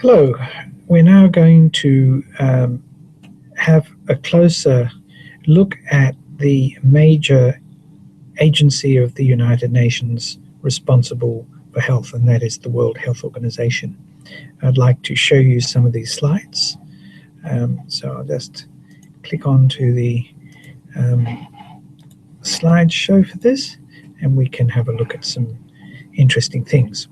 Hello, we're now going to have a closer look at the major agency of the United Nations responsible for health, and that is the World Health Organization. I'd like to show you some of these slides. So I'll just click on to the slideshow for this, and we can have a look at some interesting things.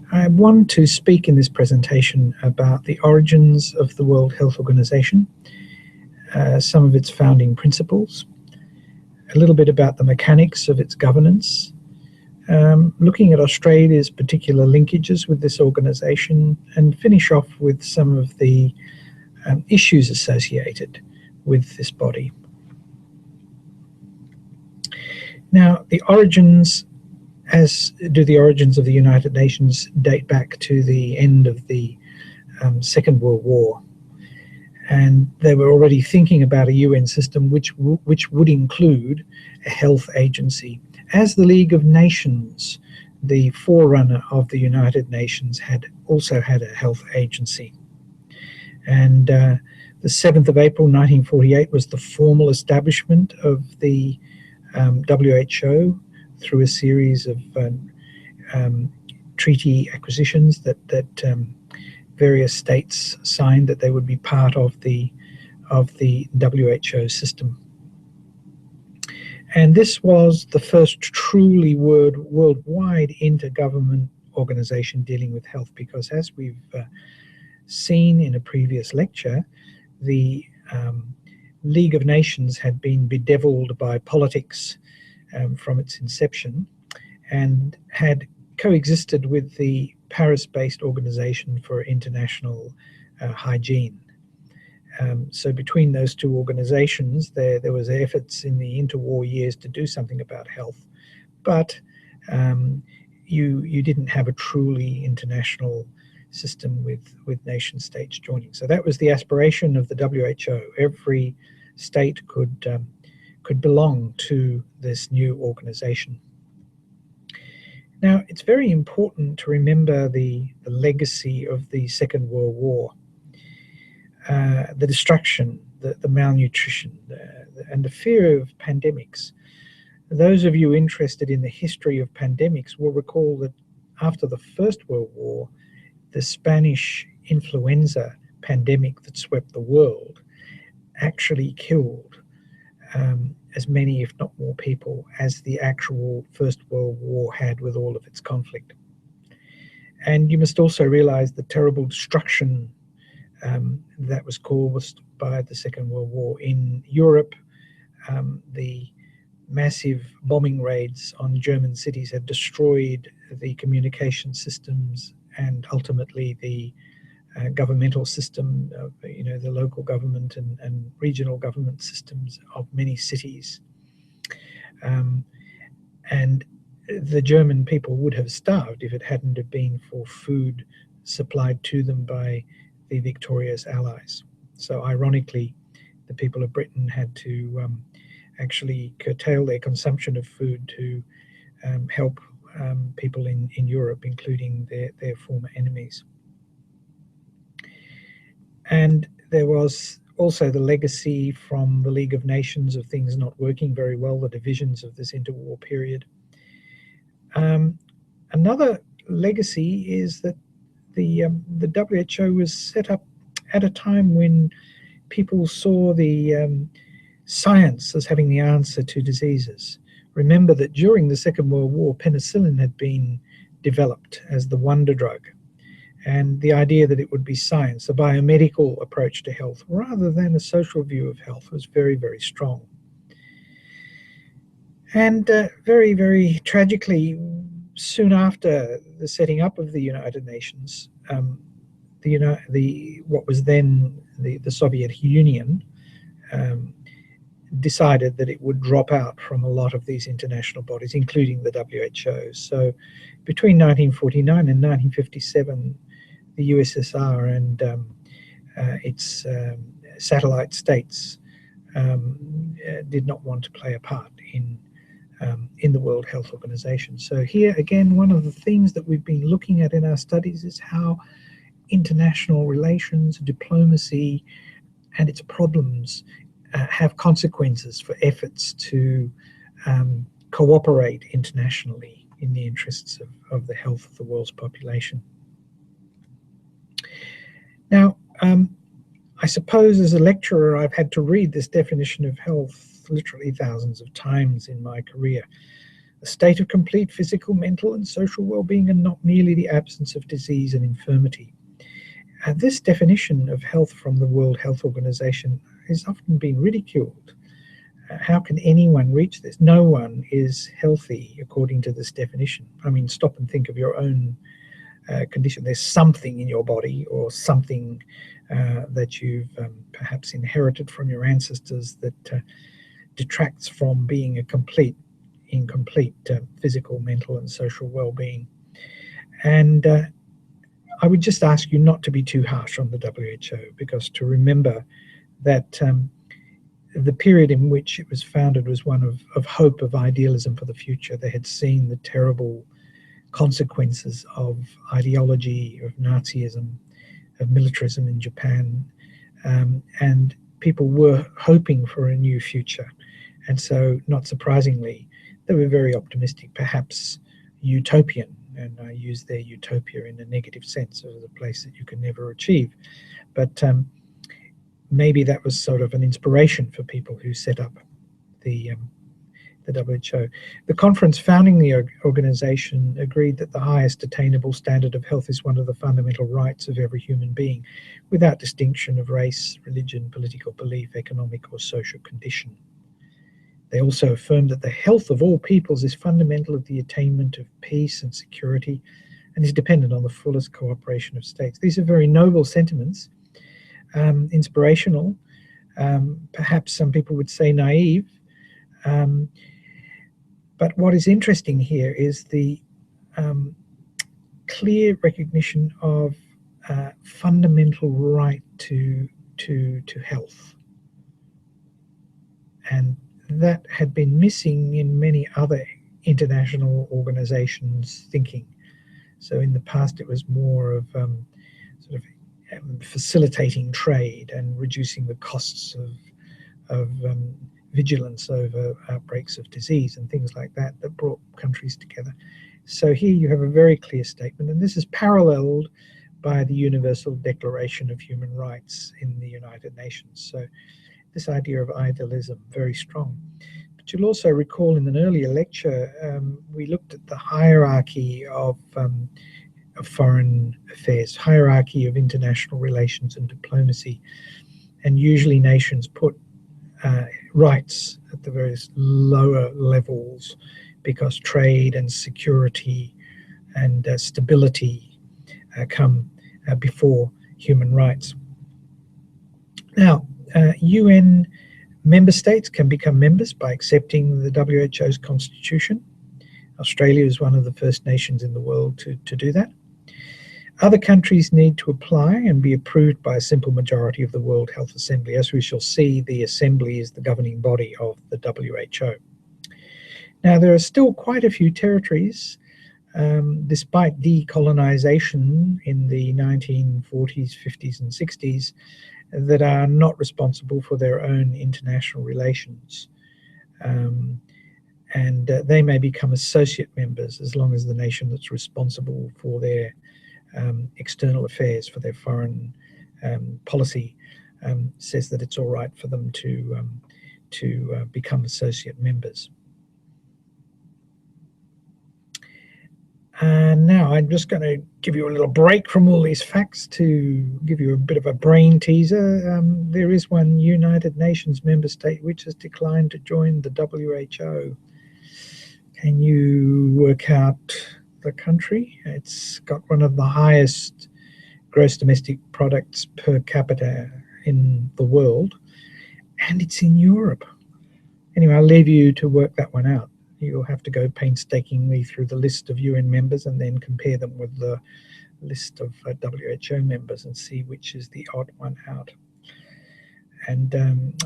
I want to speak in this presentation about the origins of the World Health Organization, some of its founding principles, a little bit about the mechanics of its governance, looking at Australia's particular linkages with this organization, and finish off with some of the issues associated with this body. Now, the origins, as do the origins of the United Nations, date back to the end of the Second World War. And they were already thinking about a UN system which would include a health agency. As the League of Nations, the forerunner of the United Nations, had also had a health agency. And the 7th of April 1948 was the formal establishment of the WHO through a series of treaty acquisitions that various states signed that they would be part of the WHO system. And this was the first truly worldwide intergovernment organization dealing with health, because as we've seen in a previous lecture, the League of Nations had been bedeviled by politics from its inception, and had coexisted with the Paris-based Organization for International Hygiene. So between those two organizations, there was efforts in the interwar years to do something about health, but you didn't have a truly international system with nation states joining. So that was the aspiration of the WHO. Every state could belong to this new organization. Now, it's very important to remember the legacy of the Second World War, the destruction, the malnutrition, and the fear of pandemics. Those of you interested in the history of pandemics will recall that after the First World War, the Spanish influenza pandemic that swept the world actually killed as many, if not more, people as the actual First World War had with all of its conflict. And you must also realize the terrible destruction that was caused by the Second World War in Europe. The massive bombing raids on German cities had destroyed the communication systems and ultimately the governmental system of the local government and regional government systems of many cities, and the German people would have starved if it hadn't have been for food supplied to them by the victorious Allies. So ironically, the people of Britain had to actually curtail their consumption of food to help people in Europe, including their former enemies. And there was also the legacy from the League of Nations of things not working very well, the divisions of this interwar period. Another legacy is that the WHO was set up at a time when people saw the science as having the answer to diseases. Remember that during the Second World War, penicillin had been developed as the wonder drug. And the idea that it would be science, a biomedical approach to health, rather than a social view of health, was very, very strong. And very, very tragically, soon after the setting up of the United Nations, what was then the Soviet Union decided that it would drop out from a lot of these international bodies, including the WHO. So between 1949 and 1957, the USSR and its satellite states did not want to play a part in the World Health Organization. So here again, one of the things that we've been looking at in our studies is how international relations, diplomacy, and its problems have consequences for efforts to cooperate internationally in the interests of the health of the world's population. Now, I suppose as a lecturer, I've had to read this definition of health literally thousands of times in my career. A state of complete physical, mental, and social well-being, and not merely the absence of disease and infirmity. This definition of health from the World Health Organization has often been ridiculed. How can anyone reach this? No one is healthy according to this definition. I mean, stop and think of your own condition. There's something in your body or something that you've perhaps inherited from your ancestors that detracts from being a incomplete physical, mental, and social well-being. And I would just ask you not to be too harsh on the WHO, because to remember that the period in which it was founded was one of hope, of idealism for the future. They had seen the terrible consequences of ideology, of Nazism, of militarism in Japan, and people were hoping for a new future. And so, not surprisingly, they were very optimistic, perhaps utopian, and I use their utopia in a negative sense, as a place that you can never achieve. But maybe that was sort of an inspiration for people who set up the WHO. The conference founding the organization agreed that the highest attainable standard of health is one of the fundamental rights of every human being, without distinction of race, religion, political belief, economic or social condition. They also affirmed that the health of all peoples is fundamental of the attainment of peace and security, and is dependent on the fullest cooperation of states. These are very noble sentiments, inspirational, perhaps some people would say naive, but what is interesting here is the clear recognition of fundamental right to health, and that had been missing in many other international organizations' thinking. So in the past, it was more of sort of facilitating trade and reducing the costs of vigilance over outbreaks of disease and things like that brought countries together. So here you have a very clear statement, and this is paralleled by the Universal Declaration of Human Rights in the United Nations. So this idea of idealism, very strong. But you'll also recall in an earlier lecture, we looked at the hierarchy of foreign affairs, hierarchy of international relations and diplomacy. And usually nations put rights at the various lower levels because trade and security and stability come before human rights. Now, UN member states can become members by accepting the WHO's constitution. Australia is one of the first nations in the world to do that. Other countries need to apply and be approved by a simple majority of the World Health Assembly. As we shall see, the Assembly is the governing body of the WHO. Now, there are still quite a few territories, despite decolonization in the 1940s, 50s, and 60s, that are not responsible for their own international relations. And they may become associate members as long as the nation that's responsible for their external affairs, for their foreign policy, says that it's all right for them to become associate members. And now I'm just going to give you a little break from all these facts to give you a bit of a brain teaser. There is one United Nations member state which has declined to join the WHO. Can you work out the country? It's got one of the highest gross domestic products per capita in the world, and it's in Europe. Anyway, I'll leave you to work that one out. You'll have to go painstakingly through the list of UN members and then compare them with the list of WHO members and see which is the odd one out. And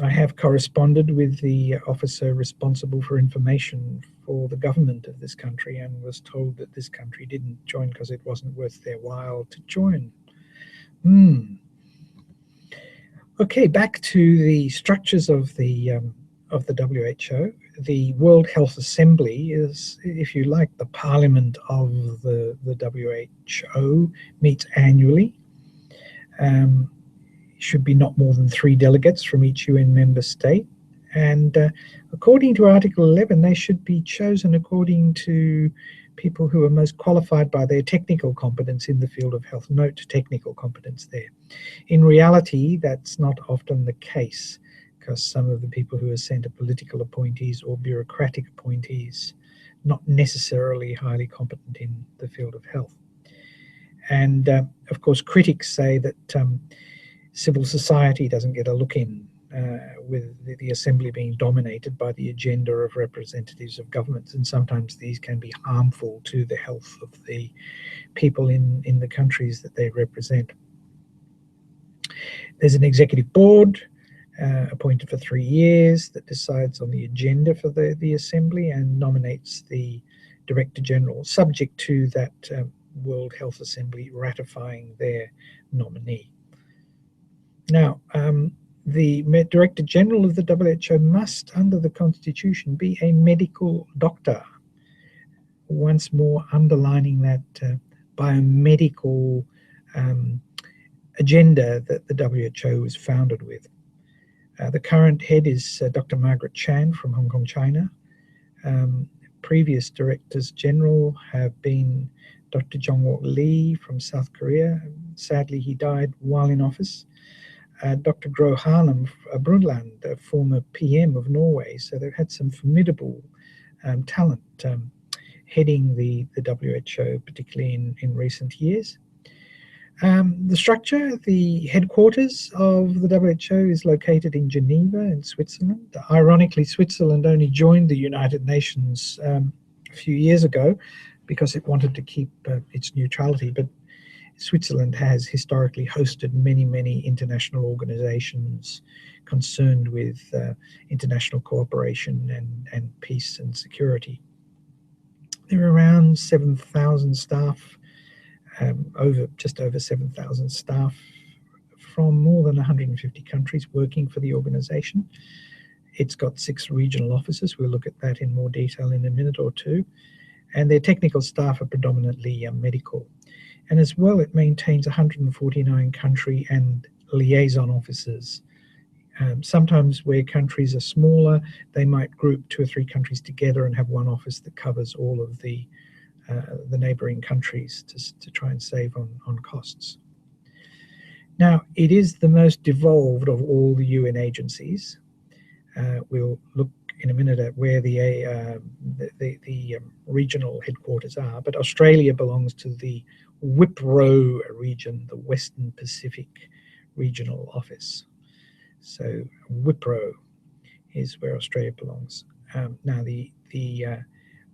I have corresponded with the officer responsible for information for the government of this country and was told that this country didn't join because it wasn't worth their while to join. Okay, back to the structures of the WHO. The World Health Assembly is, if you like, the parliament of the WHO, meets annually. Should be not more than 3 delegates from each UN member state. And according to Article 11, they should be chosen according to people who are most qualified by their technical competence in the field of health. Note technical competence there. In reality, that's not often the case, because some of the people who are sent are political appointees or bureaucratic appointees, not necessarily highly competent in the field of health. And of course, critics say that civil society doesn't get a look in, with the assembly being dominated by the agenda of representatives of governments, and sometimes these can be harmful to the health of the people in the countries that they represent. There's an executive board appointed for 3 years that decides on the agenda for the assembly and nominates the director general, subject to that World Health Assembly ratifying their nominee. Now, the Director General of the WHO must, under the Constitution, be a medical doctor. Once more underlining that biomedical agenda that the WHO was founded with. The current head is Dr. Margaret Chan from Hong Kong, China. Previous Directors General have been Dr. Jong-Wook Lee from South Korea. Sadly, he died while in office. Dr. Gro Harlem Brundtland, a former PM of Norway. So they've had some formidable talent heading the WHO, particularly in recent years. The structure, the headquarters of the WHO is located in Geneva in Switzerland. Ironically, Switzerland only joined the United Nations a few years ago because it wanted to keep its neutrality, but Switzerland has historically hosted many international organizations concerned with international cooperation and peace and security. There are around 7,000 staff, just over 7,000 staff from more than 150 countries working for the organization. It's got 6 regional offices. We'll look at that in more detail in a minute or two. And their technical staff are predominantly medical. And as well, it maintains 149 country and liaison offices. Sometimes where countries are smaller, they might group 2 or 3 countries together and have one office that covers all of the neighboring countries to try and save on costs. Now, it is the most devolved of all the UN agencies. We'll look in a minute at where the regional headquarters are, but Australia belongs to the WIPRO region, the Western Pacific Regional Office. So WIPRO is where Australia belongs. Now the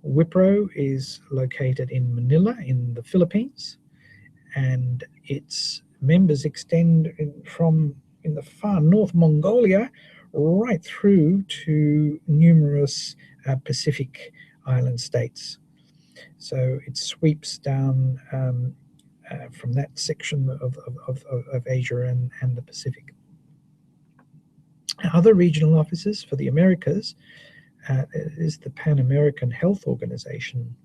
WIPRO is located in Manila in the Philippines, and its members extend from in the far north Mongolia right through to numerous Pacific island states. So it sweeps down from that section of Asia and the Pacific. Other regional offices for the Americas is the Pan American Health Organization,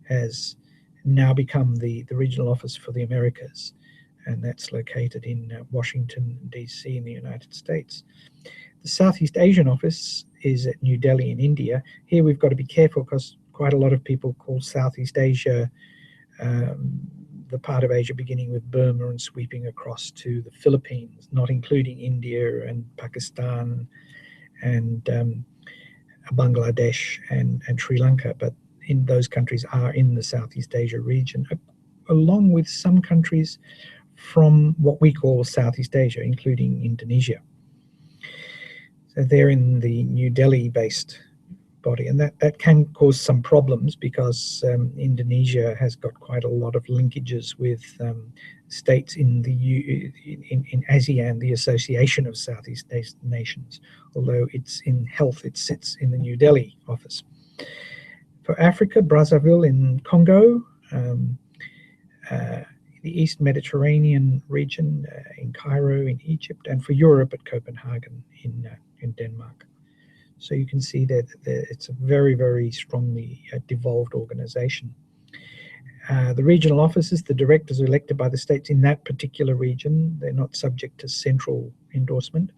has now become the regional office for the Americas, and that's located in Washington, D.C. in the United States. The Southeast Asian office is at New Delhi in India. Here we've got to be careful because quite a lot of people call Southeast Asia the part of Asia beginning with Burma and sweeping across to the Philippines, not including India and Pakistan and Bangladesh and Sri Lanka, but in those countries are in the Southeast Asia region, along with some countries from what we call Southeast Asia, including Indonesia. So they're in the New Delhi-based body, and that can cause some problems because Indonesia has got quite a lot of linkages with states in ASEAN, the Association of Southeast Asian Nations, although it's in health, it sits in the New Delhi office. For Africa, Brazzaville in Congo, the East Mediterranean region in Cairo in Egypt, and for Europe at Copenhagen in Denmark. So you can see that it's a very, very strongly devolved organization. The regional offices, the directors are elected by the states in that particular region. They're not subject to central endorsement.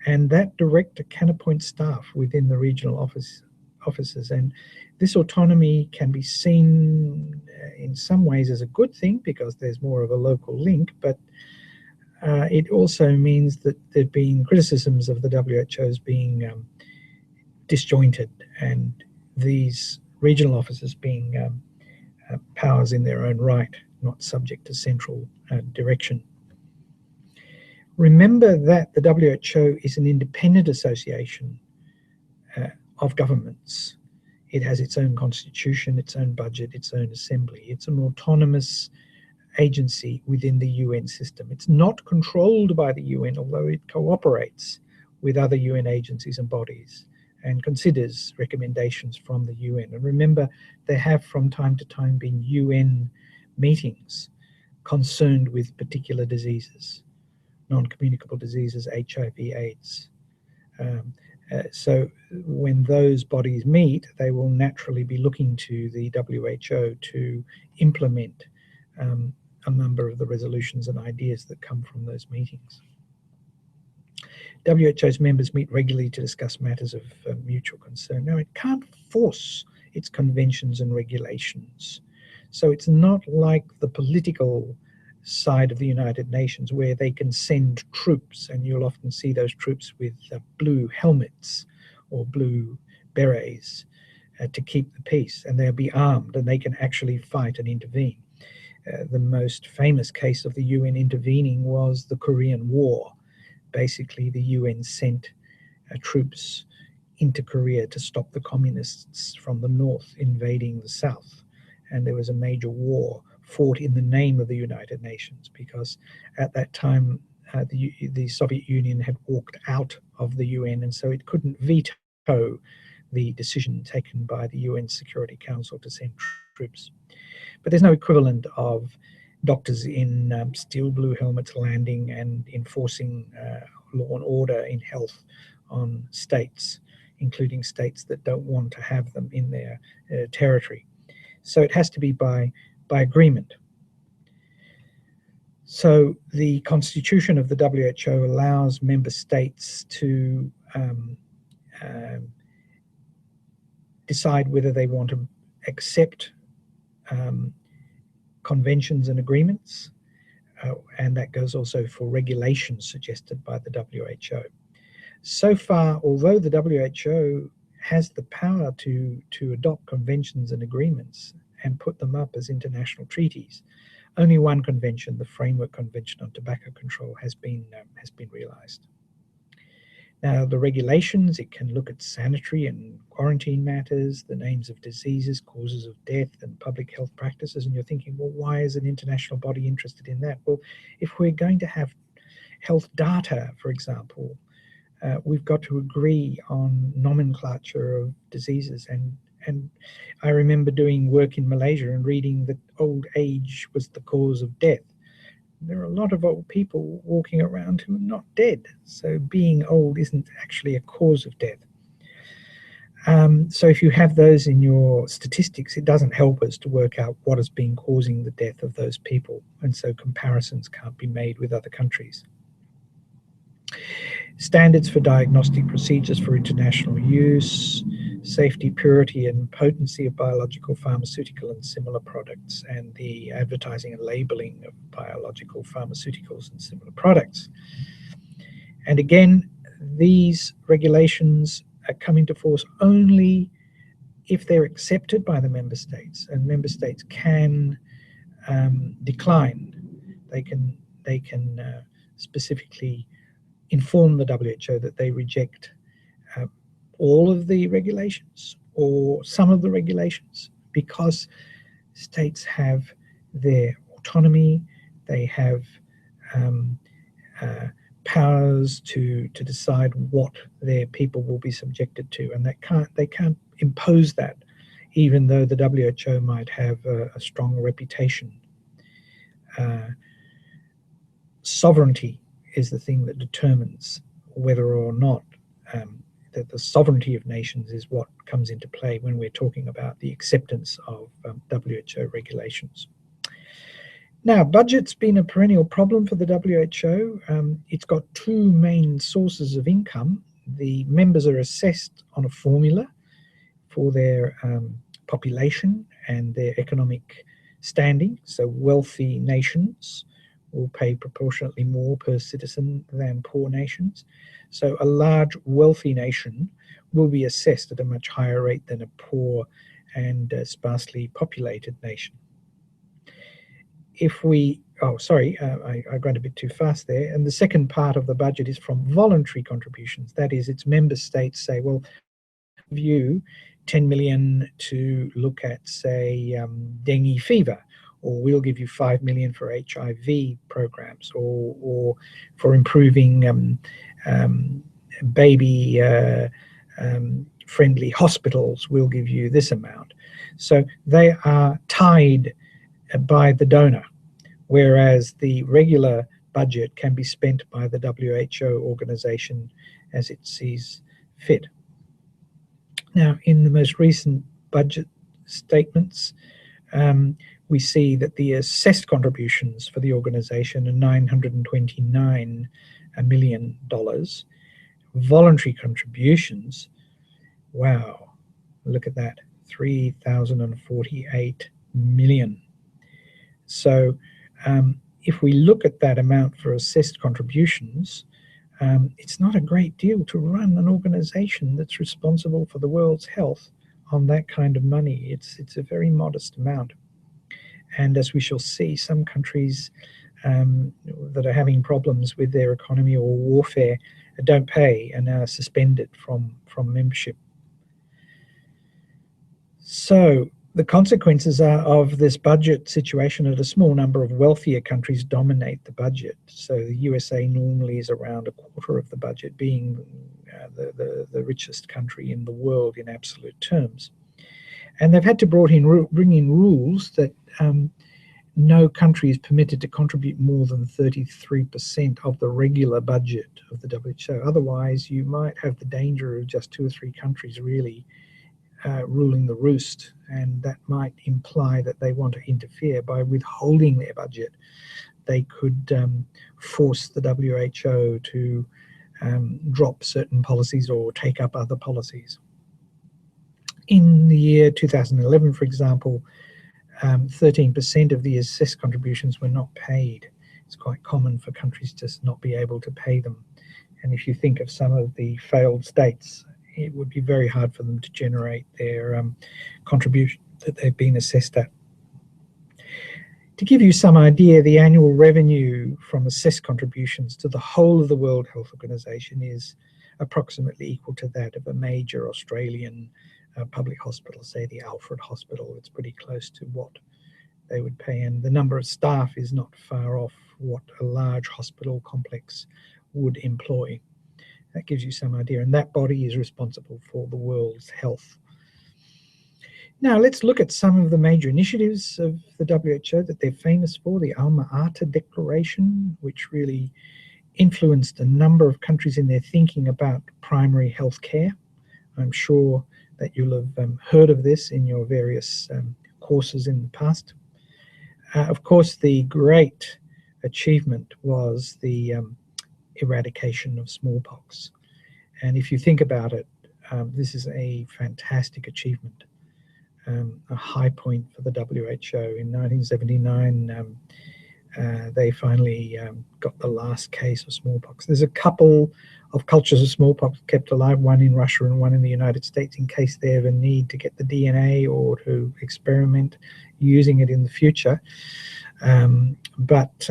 And that director can appoint staff within the regional offices. And this autonomy can be seen in some ways as a good thing because there's more of a local link, but it also means that there have been criticisms of the WHO as being disjointed, and these regional offices being powers in their own right, not subject to central direction. Remember that the WHO is an independent association of governments. It has its own constitution, its own budget, its own assembly. It's an autonomous agency within the UN system. It's not controlled by the UN, although it cooperates with other UN agencies and bodies and considers recommendations from the UN. And remember, there have from time to time been UN meetings concerned with particular diseases, non-communicable diseases, HIV, AIDS. So when those bodies meet, they will naturally be looking to the WHO to implement a number of the resolutions and ideas that come from those meetings. WHO's members meet regularly to discuss matters of mutual concern. Now, it can't force its conventions and regulations. So it's not like the political side of the United Nations where they can send troops, and you'll often see those troops with blue helmets or blue berets to keep the peace, and they'll be armed and they can actually fight and intervene. The most famous case of the UN intervening was the Korean War. Basically, the UN sent troops into Korea to stop the communists from the north invading the south. And there was a major war fought in the name of the United Nations, because at that time the Soviet Union had walked out of the UN, and so it couldn't veto the decision taken by the UN Security Council to send troops. But there's no equivalent of doctors in steel blue helmets landing and enforcing law and order in health on states, including states that don't want to have them in their territory. So it has to be by agreement. So the constitution of the WHO allows member states to decide whether they want to accept conventions and agreements, and that goes also for regulations suggested by the WHO. So far, although the WHO has the power to adopt conventions and agreements and put them up as international treaties, only one convention, the Framework Convention on Tobacco Control, has been realized. Now, the regulations, it can look at sanitary and quarantine matters, the names of diseases, causes of death, and public health practices. And you're thinking, well, why is an international body interested in that? Well, if we're going to have health data, for example, we've got to agree on nomenclature of diseases. And I remember doing work in Malaysia and reading that old age was the cause of death. There are a lot of old people walking around who are not dead. So being old isn't actually a cause of death. So if you have those in your statistics, it doesn't help us to work out what has been causing the death of those people. And so comparisons can't be made with other countries. Standards for diagnostic procedures for international use, safety, purity, and potency of biological, pharmaceutical, and similar products, and the advertising and labeling of biological, pharmaceuticals, and similar products. And again, these regulations come into force only if they're accepted by the member states, and member states can decline. They can specifically inform the WHO that they reject all of the regulations or some of the regulations, because states have their autonomy, they have powers to decide what their people will be subjected to, and they can't impose that, even though the WHO might have a strong reputation sovereignty is the thing that determines whether or not that the sovereignty of nations is what comes into play when we're talking about the acceptance of WHO regulations. Now, budget's been a perennial problem for the WHO. It's got two main sources of income. The members are assessed on a formula for their population and their economic standing. So wealthy nations will pay proportionately more per citizen than poor nations. So a large wealthy nation will be assessed at a much higher rate than a poor and sparsely populated nation. If we, I got a bit too fast there. And the second part of the budget is from voluntary contributions. That is, its member states say, well, give you 10 million to look at, say, dengue fever, or we'll give you 5 million for HIV programs, or for improving baby friendly hospitals, we'll give you this amount. So they are tied by the donor, whereas the regular budget can be spent by the WHO organization as it sees fit. Now, in the most recent budget statements, we see that the assessed contributions for the organization are $929 million. Voluntary contributions, wow, look at that, 3,048 million. So if we look at that amount for assessed contributions, it's not a great deal to run an organization that's responsible for the world's health on that kind of money. It's a very modest amount. And as we shall see, some countries that are having problems with their economy or warfare don't pay and are suspended from membership. So the consequences of this budget situation are a small number of wealthier countries dominate the budget. So the USA normally is around a quarter of the budget, being the richest country in the world in absolute terms. And they've had to bring in rules that no country is permitted to contribute more than 33% of the regular budget of the WHO. Otherwise, you might have the danger of just 2 or 3 countries really ruling the roost, and that might imply that they want to interfere by withholding their budget. They could force the WHO to drop certain policies or take up other policies. In the year 2011, for example, 13% of the assessed contributions were not paid. It's quite common for countries just not be able to pay them. And if you think of some of the failed states, it would be very hard for them to generate their contribution that they've been assessed at. To give you some idea, the annual revenue from assessed contributions to the whole of the World Health Organization is approximately equal to that of a major Australian public hospital, say the Alfred Hospital. It's pretty close to what they would pay, and the number of staff is not far off what a large hospital complex would employ. That gives you some idea, and that body is responsible for the world's health. Now let's look at some of the major initiatives of the WHO that they're famous for. The Alma Ata Declaration, which really influenced a number of countries in their thinking about primary health care. I'm sure that you'll have heard of this in your various courses in the past. Of course, the great achievement was the eradication of smallpox. And if you think about it, this is a fantastic achievement, a high point for the WHO. In 1979, they finally got the last case of smallpox. There's a couple of cultures of smallpox kept alive, one in Russia and one in the United States, in case they ever need to get the DNA or to experiment using it in the future. But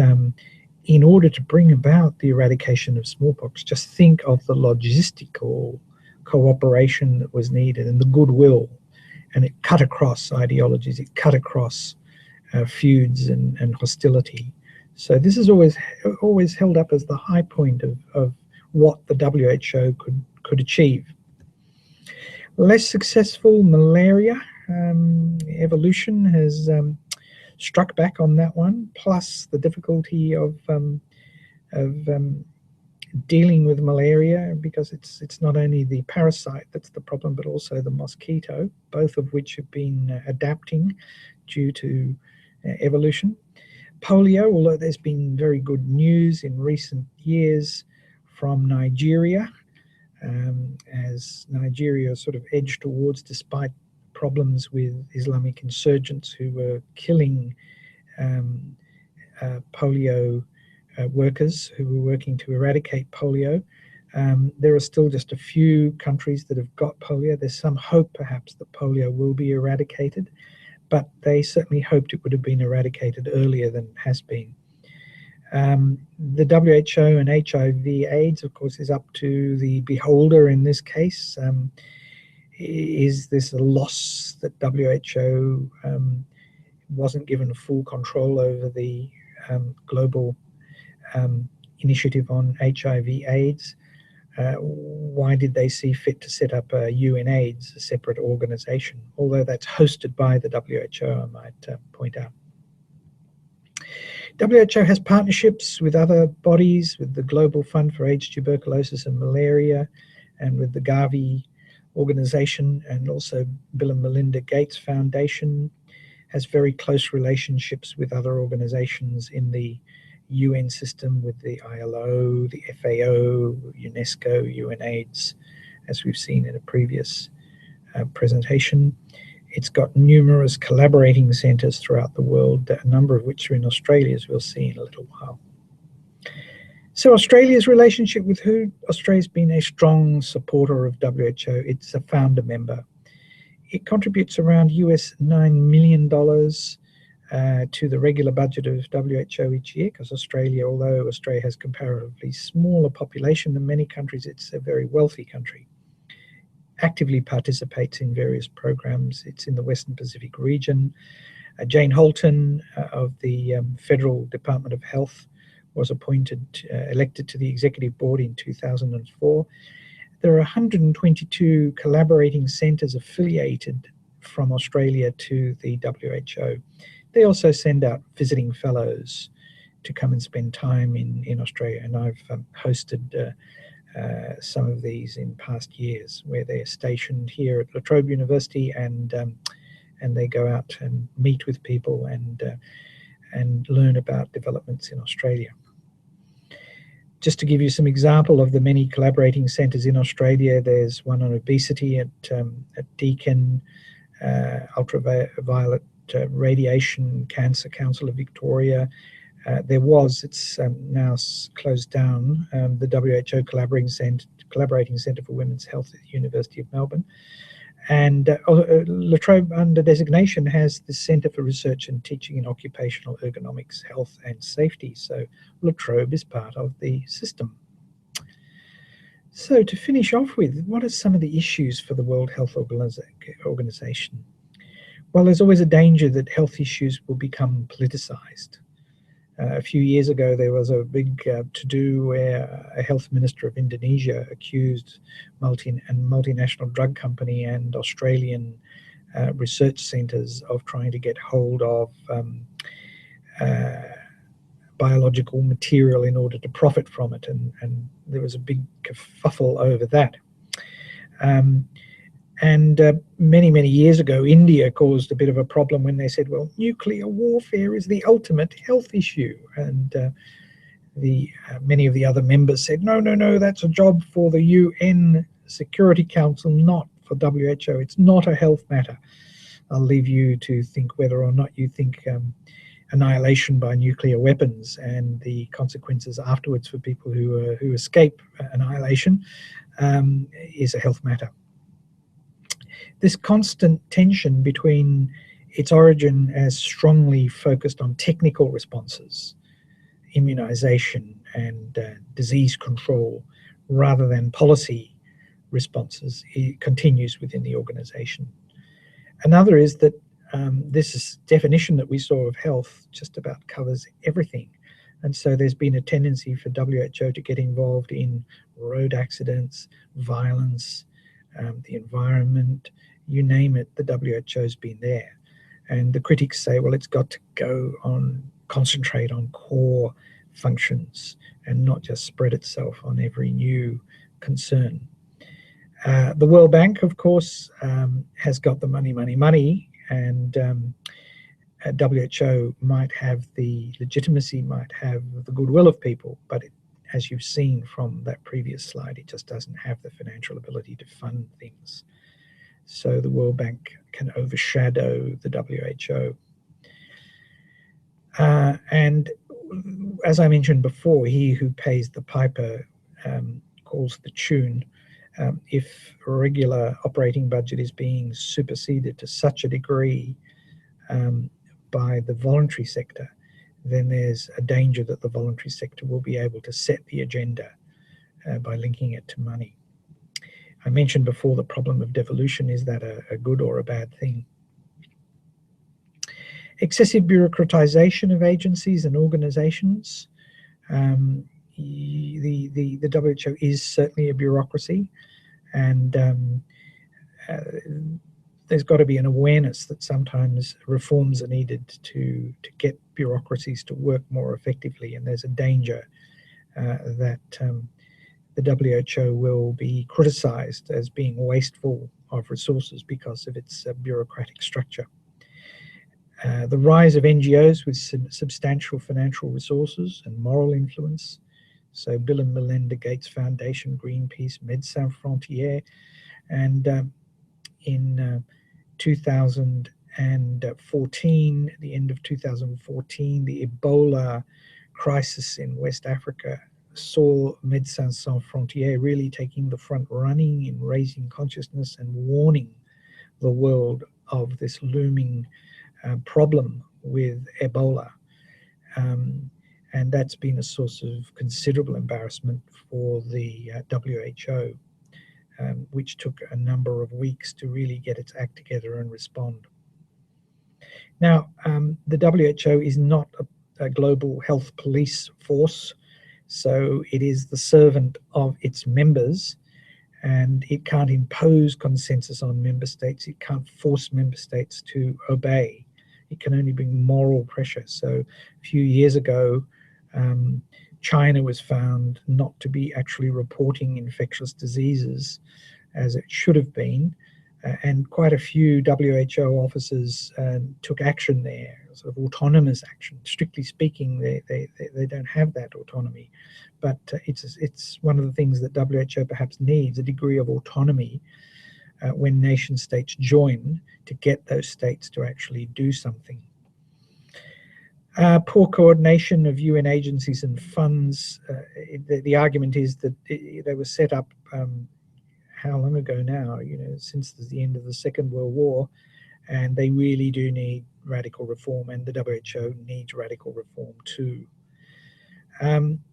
in order to bring about the eradication of smallpox, just think of the logistical cooperation that was needed and the goodwill. And it cut across ideologies, it cut across feuds and hostility. So this is always held up as the high point of what the WHO could achieve. Less successful, malaria. Evolution has struck back on that one, plus the difficulty of dealing with malaria, because it's not only the parasite that's the problem, but also the mosquito, both of which have been adapting due to evolution. Polio, although there's been very good news in recent years from Nigeria, as Nigeria sort of edged towards, despite problems with Islamic insurgents who were killing polio workers who were working to eradicate polio. There are still just a few countries that have got polio. There's some hope perhaps that polio will be eradicated, but they certainly hoped it would have been eradicated earlier than it has been. The WHO and HIV/AIDS, of course, is up to the beholder in this case. Is this a loss that WHO wasn't given full control over the global initiative on HIV/AIDS? Why did they see fit to set up a UNAIDS, a separate organization, although that's hosted by the WHO, I might point out. WHO has partnerships with other bodies, with the Global Fund for AIDS, Tuberculosis and Malaria, and with the Gavi organization, and also Bill and Melinda Gates Foundation, has very close relationships with other organizations in the UN system, with the ILO, the FAO, UNESCO, UNAIDS, as we've seen in a previous presentation. It's got numerous collaborating centres throughout the world, a number of which are in Australia, as we'll see in a little while. So Australia's relationship with WHO, Australia's been a strong supporter of WHO. It's a founder member. It contributes around $9 million to the regular budget of WHO each year, because Australia, although Australia has comparatively smaller population than many countries, it's a very wealthy country. Actively participates in various programs. It's in the Western Pacific region. Jane Holton of the Federal Department of Health was elected to the executive board in 2004. There are 122 collaborating centres affiliated from Australia to the WHO. They also send out visiting fellows to come and spend time in Australia, and I've hosted some of these in past years, where they're stationed here at La Trobe University, and they go out and meet with people and learn about developments in Australia. Just to give you some example of the many collaborating centres in Australia, there's one on obesity at Deakin, Ultraviolet Radiation Cancer Council of Victoria. It's now closed down, the WHO Collaborating Centre for Women's Health at the University of Melbourne. And La Trobe, under designation, has the Centre for Research and Teaching in Occupational Ergonomics, Health and Safety. So La Trobe is part of the system. So to finish off with, what are some of the issues for the World Health Organization? Well, there's always a danger that health issues will become politicized. A few years ago, there was a big to-do where a health minister of Indonesia accused multinational drug company and Australian research centres of trying to get hold of biological material in order to profit from it, and there was a big kerfuffle over that. Many, many years ago, India caused a bit of a problem when they said, well, nuclear warfare is the ultimate health issue. And many of the other members said, no, that's a job for the UN Security Council, not for WHO. It's not a health matter. I'll leave you to think whether or not you think annihilation by nuclear weapons and the consequences afterwards for people who escape annihilation is a health matter. This constant tension between its origin as strongly focused on technical responses, immunization and disease control, rather than policy responses, it continues within the organization. Another is that this definition that we saw of health just about covers everything. And so there's been a tendency for WHO to get involved in road accidents, violence, the environment, you name it, the WHO's been there. And the critics say, well, it's got to go on, concentrate on core functions and not just spread itself on every new concern. The World Bank, of course, has got the money, and WHO might have the legitimacy, might have the goodwill of people, but as you've seen from that previous slide, it just doesn't have the financial ability to fund things. So the World Bank can overshadow the WHO. And as I mentioned before, he who pays the piper calls the tune. If a regular operating budget is being superseded to such a degree by the voluntary sector, then there's a danger that the voluntary sector will be able to set the agenda by linking it to money. I mentioned before the problem of devolution. Is that a good or a bad thing? Excessive bureaucratization of agencies and organizations. The WHO is certainly a bureaucracy, and there's got to be an awareness that sometimes reforms are needed to get bureaucracies to work more effectively, and there's a danger that the WHO will be criticized as being wasteful of resources because of its bureaucratic structure. The rise of NGOs with substantial financial resources and moral influence. So Bill and Melinda Gates Foundation, Greenpeace, Médecins Sans Frontières, and in 2014, the end of 2014, the Ebola crisis in West Africa saw Médecins Sans Frontières really taking the front running in raising consciousness and warning the world of this looming problem with Ebola. And that's been a source of considerable embarrassment for the WHO, which took a number of weeks to really get its act together and respond. Now, the WHO is not a global health police force, so it is the servant of its members, and it can't impose consensus on member states. It can't force member states to obey. It can only bring moral pressure. So a few years ago, China was found not to be actually reporting infectious diseases as it should have been, and quite a few WHO officers took action there, sort of autonomous action. Strictly speaking, they don't have that autonomy, but it's one of the things that WHO perhaps needs, a degree of autonomy when nation states join, to get those states to actually do something. Poor coordination of UN agencies and funds. The argument is that they were set up how long ago now? Since the end of the Second World War, and they really do need radical reform, and the WHO needs radical reform too.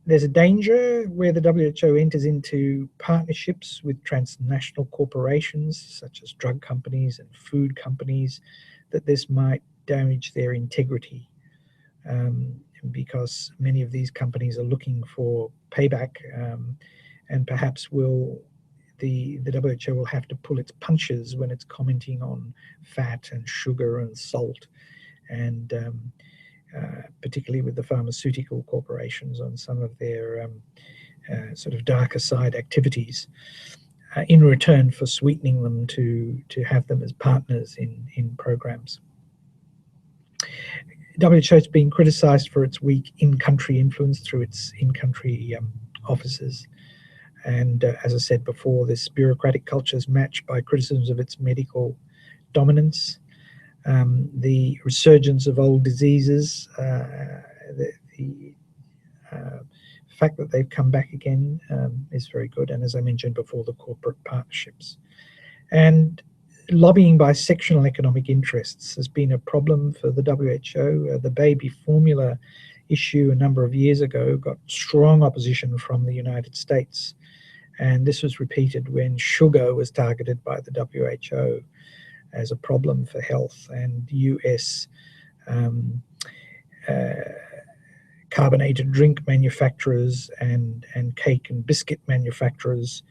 There's a danger where the WHO enters into partnerships with transnational corporations such as drug companies and food companies, that this might damage their integrity, because many of these companies are looking for payback, and perhaps the WHO will have to pull its punches when it's commenting on fat and sugar and salt, and particularly with the pharmaceutical corporations on some of their sort of darker side activities, in return for sweetening them to have them as partners in programs. WHO has been criticized for its weak in-country influence through its in-country offices. And as I said before, this bureaucratic culture is matched by criticisms of its medical dominance, the resurgence of old diseases, the fact that they've come back again is very good. And as I mentioned before, the corporate partnerships. And lobbying by sectional economic interests has been a problem for the WHO. The baby formula issue a number of years ago got strong opposition from the United States. And this was repeated when sugar was targeted by the WHO as a problem for health, and US carbonated drink manufacturers and cake and biscuit manufacturers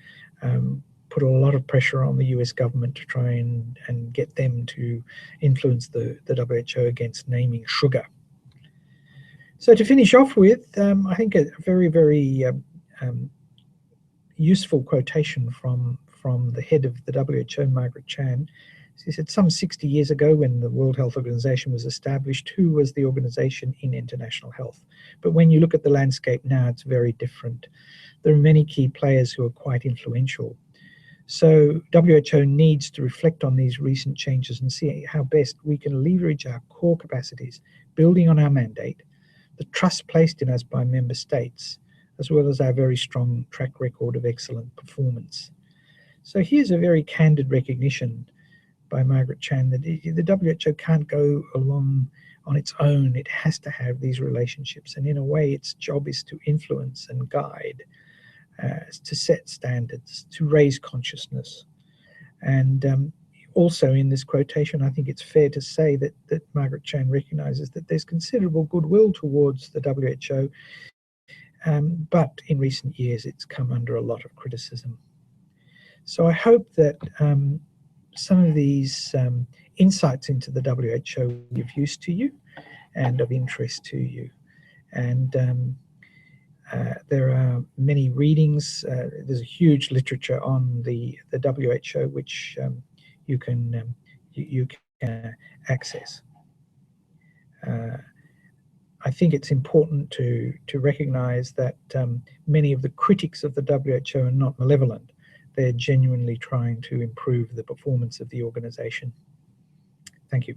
put a lot of pressure on the US government to try and get them to influence the WHO against naming sugar. So to finish off with, I think a very, very useful quotation from the head of the WHO, Margaret Chan. She said, some 60 years ago when the World Health Organization was established, WHO was the organization in international health. But when you look at the landscape now, it's very different. There are many key players who are quite influential. So WHO needs to reflect on these recent changes and see how best we can leverage our core capacities, building on our mandate, the trust placed in us by member states, as well as our very strong track record of excellent performance. So here's a very candid recognition by Margaret Chan that the WHO can't go along on its own. It has to have these relationships, and in a way its job is to influence and guide, to set standards, to raise consciousness. And also in this quotation, I think it's fair to say that Margaret Chan recognizes that there's considerable goodwill towards the WHO, but in recent years it's come under a lot of criticism. So I hope that some of these insights into the WHO give use to you and of interest to you. And there are many readings. There's a huge literature on the WHO which you can access. I think it's important to recognize that many of the critics of the WHO are not malevolent. They're genuinely trying to improve the performance of the organization. Thank you.